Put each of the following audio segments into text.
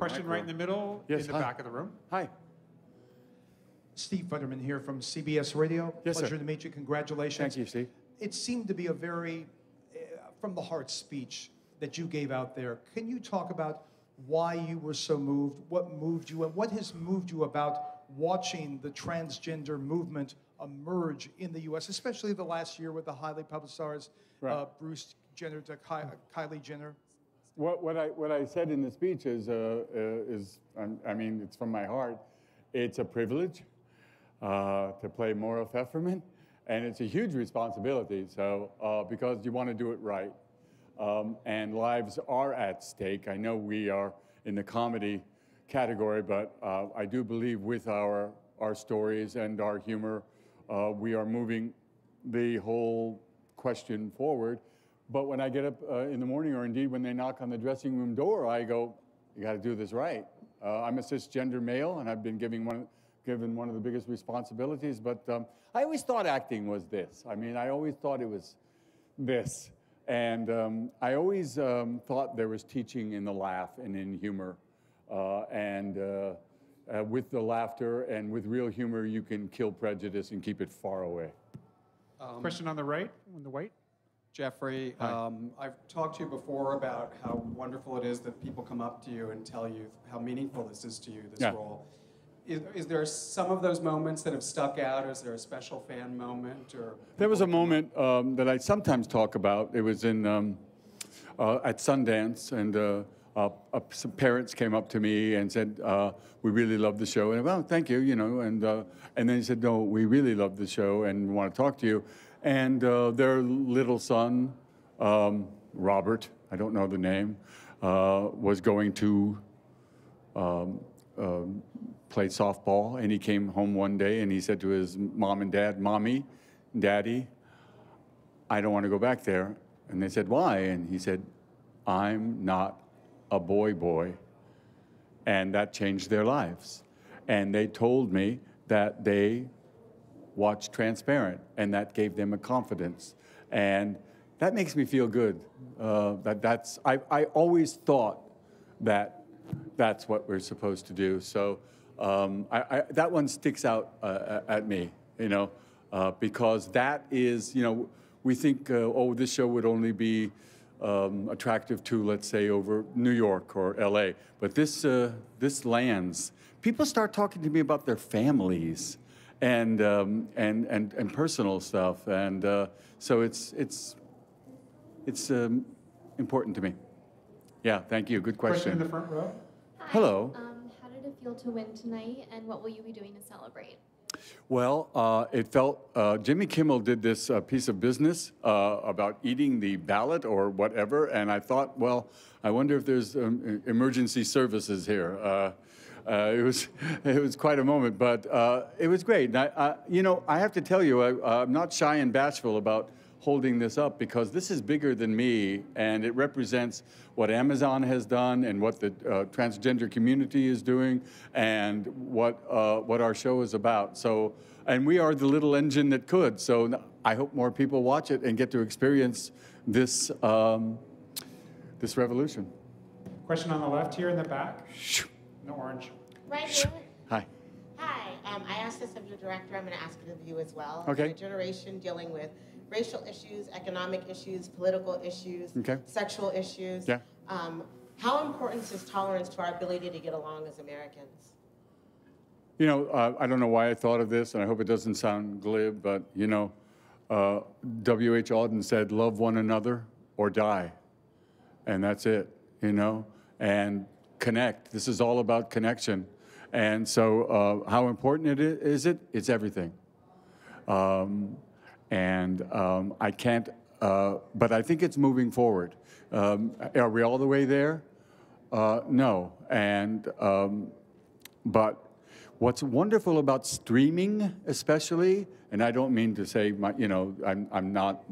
Question right in the middle, Yes, in the hi. back of the room. Hi. Steve Futterman here from CBS Radio. Yes, Pleasure sir. to meet you. Congratulations. Thank you, Steve. It seemed to be a very from the heart speech that you gave out there. Can you talk about why you were so moved, what moved you, and what has moved you about watching the transgender movement emerge in the U.S., especially the last year with the highly publicized Right. Bruce Jenner to Kylie Jenner? What I said in the speech is I mean, it's from my heart. It's a privilege to play Maura Pfefferman, and it's a huge responsibility. So because you want to do it right, and lives are at stake. I know we are in the comedy category, but I do believe with our stories and our humor, we are moving the whole question forward. But when I get up in the morning, or indeed when they knock on the dressing room door, I go, you got to do this right. I'm a cisgender male, and I've been given one of the biggest responsibilities. But I always thought acting was this. I mean, I always thought it was this. And I always thought there was teaching in the laugh and in humor. With the laughter and with real humor, you can kill prejudice and keep it far away. Question on the right, on the white. Jeffrey, I've talked to you before about how wonderful it is that people come up to you and tell you how meaningful this is to you, this role. Is there some of those moments that have stuck out? Is there a special fan moment? Or there was a moment that I sometimes talk about. It was in at Sundance, and some parents came up to me and said, "We really love the show." And well, thank you, you know. And then he said, "No, we really love the show and want to talk to you." And their little son, Robert, I don't know the name, was going to play softball, and he came home one day and he said to his mom and dad, "Mommy, Daddy, I don't want to go back there." And they said, "Why?" And he said, "I'm not a boy." And that changed their lives. And they told me that they watched Transparent, and that gave them a confidence. And that makes me feel good. I always thought that that's what we're supposed to do. So that one sticks out at me, you know, because that is, you know, we think, oh, this show would only be attractive to, let's say, over New York or LA. But this lands. People start talking to me about their families and personal stuff, and so it's important to me. Yeah, thank you. Good question. Question in the front row. Hi. Hello. How did it feel to win tonight, and what will you be doing to celebrate? Well, it felt, Jimmy Kimmel did this piece of business about eating the ballot or whatever, and I thought, well, I wonder if there's emergency services here. It was quite a moment, but it was great. And you know, I have to tell you, I'm not shy and bashful about holding this up, because this is bigger than me, and it represents what Amazon has done and what the transgender community is doing, and what our show is about. So, and we are the little engine that could. So I hope more people watch it and get to experience this this revolution. Question on the left here in the back. No orange. Right here. Hi. Hi. I asked this of your director. I'm going to ask it of you as well. Okay. A generation dealing with racial issues, economic issues, political issues, sexual issues. Yeah. How important is tolerance to our ability to get along as Americans? You know, I don't know why I thought of this, and I hope it doesn't sound glib, but, you know, W.H. Auden said, "Love one another or die." And that's it, you know, and connect. This is all about connection. And so how important is it? It's everything. I can't, but I think it's moving forward. Are we all the way there? No. But what's wonderful about streaming, especially, and I don't mean to say, you know, I'm not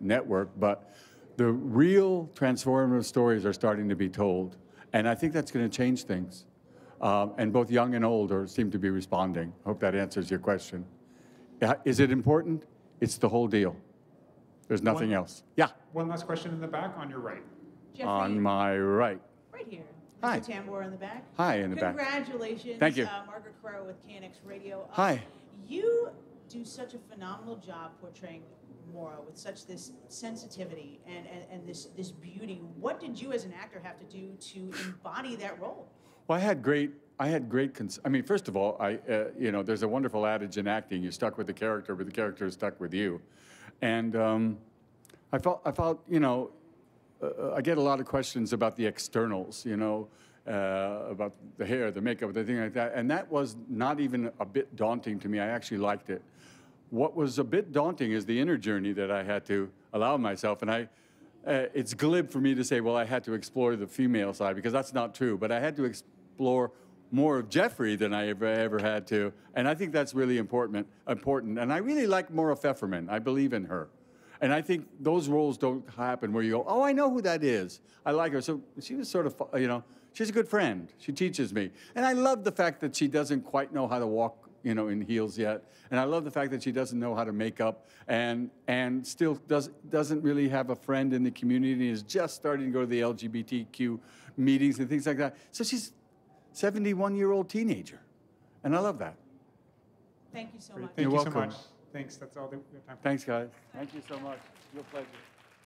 network, but the real transformative stories are starting to be told, and I think that's going to change things. And both young and old seem to be responding. Hope that answers your question. Is it important? It's the whole deal. There's nothing else. Yeah. One last question in the back on your right. Jeffrey, On my right. right here. Hi. Mr. Tambor in the back. Hi, in the back. Congratulations. Thank you. Margaret Crowe with KNX Radio. Hi. You do such a phenomenal job portraying Maura with such this sensitivity and this beauty. What did you as an actor have to do to embody that role? Well, I had great, I mean, first of all, you know, there's a wonderful adage in acting, you're stuck with the character, but the character is stuck with you. And I felt, you know, I get a lot of questions about the externals, you know, about the hair, the makeup, the thing like that. And that was not even a bit daunting to me. I actually liked it. What was a bit daunting is the inner journey that I had to allow myself. And it's glib for me to say, well, I had to explore the female side, because that's not true. But I had to explore more of Jeffrey than I ever had to. And I think that's really important. And I really like Maura Pfefferman. I believe in her. And I think those roles don't happen where you go, oh, I know who that is. I like her. So she was sort of, you know, she's a good friend. She teaches me. And I love the fact that she doesn't quite know how to walk, you know, in heels yet. And I love the fact that she doesn't know how to make up and still doesn't really have a friend in the community and is just starting to go to the LGBTQ meetings and things like that. So she's a 71-year-old teenager. And I love that. Thank you so Great. much. Thank You're you so welcome. much. Thanks. That's all the time. Thanks, guys. Thank you so much. Real pleasure.